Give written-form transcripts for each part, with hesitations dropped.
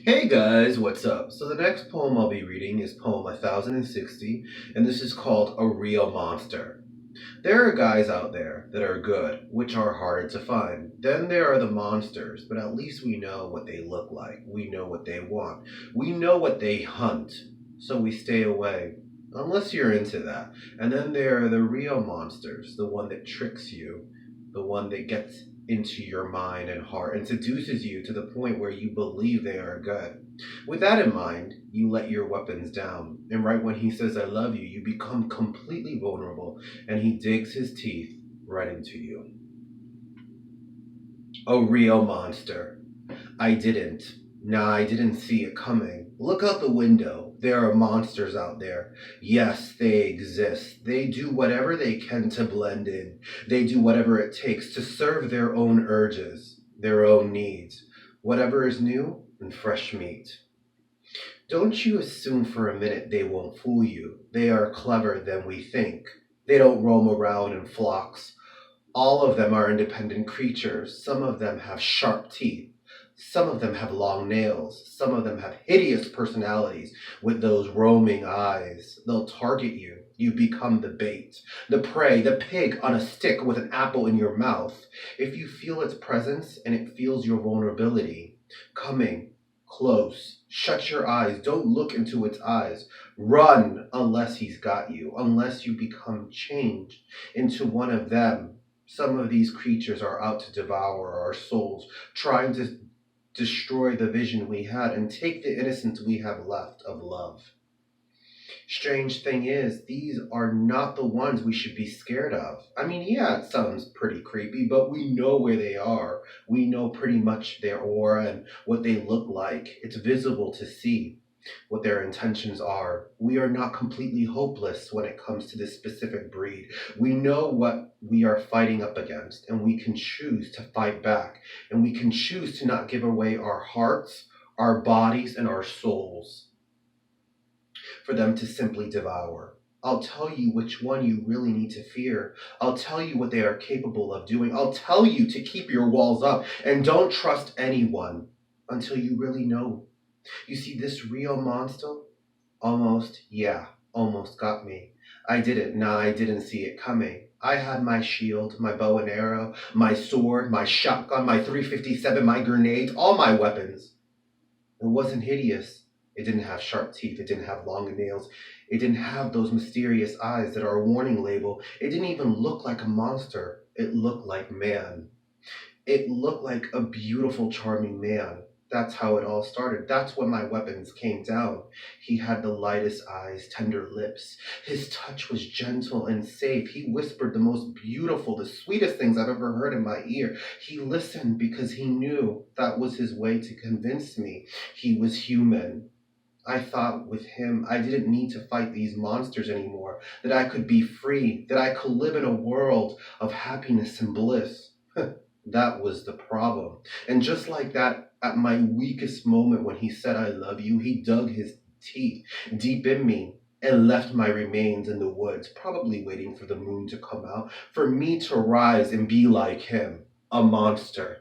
Hey guys, what's up? So the next poem I'll be reading is poem 1060, and this is called A Real Monster. There are guys out there that are good, which are harder to find. Then there are the monsters, but at least we know what they look like. We know what they want. We know what they hunt, so we stay away. Unless you're into that. And then there are the real monsters, the one that tricks you, the one that gets into your mind and heart and seduces you to the point where you believe they are good. With that in mind, you let your weapons down, and right when he says, I love you, you become completely vulnerable and he digs his teeth right into you. A real monster. I didn't. Nah, I didn't see it coming. Look out the window. There are monsters out there. Yes, they exist. They do whatever they can to blend in. They do whatever it takes to serve their own urges, their own needs. Whatever is new and fresh meat. Don't you assume for a minute they won't fool you. They are clever than we think. They don't roam around in flocks. All of them are independent creatures. Some of them have sharp teeth. Some of them have long nails. Some of them have hideous personalities with those roaming eyes. They'll target you. You become the bait, the prey, the pig on a stick with an apple in your mouth. If you feel its presence and it feels your vulnerability, coming close, shut your eyes. Don't look into its eyes. Run unless he's got you, unless you become changed into one of them. Some of these creatures are out to devour our souls, trying to destroy the vision we had and take the innocence we have left of love. Strange thing is, these are not the ones we should be scared of. I mean, yeah, it sounds pretty creepy, but we know where they are. We know pretty much their aura and what they look like. It's visible to see what their intentions are. We are not completely hopeless when it comes to this specific breed. We know what we are fighting up against, and we can choose to fight back, and we can choose to not give away our hearts, our bodies, and our souls for them to simply devour. I'll tell you which one you really need to fear. I'll tell you what they are capable of doing. I'll tell you to keep your walls up and don't trust anyone until you really know. You see, this real monster almost got me. I didn't. Nah, I didn't see it coming. I had my shield, my bow and arrow, my sword, my shotgun, my 357, my grenades, all my weapons. It wasn't hideous. It didn't have sharp teeth. It didn't have long nails. It didn't have those mysterious eyes that are a warning label. It didn't even look like a monster. It looked like man. It looked like a beautiful, charming man. That's how it all started. That's when my weapons came down. He had the lightest eyes, tender lips. His touch was gentle and safe. He whispered the most beautiful, the sweetest things I've ever heard in my ear. He listened because he knew that was his way to convince me he was human. I thought with him, I didn't need to fight these monsters anymore, that I could be free, that I could live in a world of happiness and bliss. That was the problem. And just like that, at my weakest moment when he said, I love you, he dug his teeth deep in me and left my remains in the woods, probably waiting for the moon to come out, for me to rise and be like him, a monster.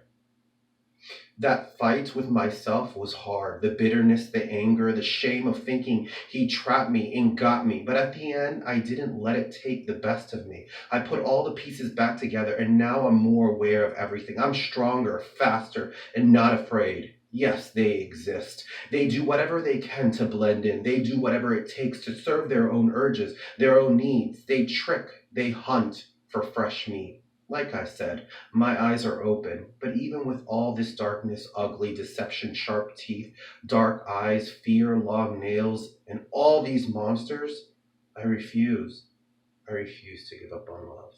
That fight with myself was hard. The bitterness, the anger, the shame of thinking he trapped me and got me. But at the end, I didn't let it take the best of me. I put all the pieces back together, and now I'm more aware of everything. I'm stronger, faster, and not afraid. Yes, they exist. They do whatever they can to blend in. They do whatever it takes to serve their own urges, their own needs. They trick, they hunt for fresh meat. Like I said, my eyes are open, but even with all this darkness, ugly deception, sharp teeth, dark eyes, fear, long nails, and all these monsters, I refuse. I refuse to give up on love.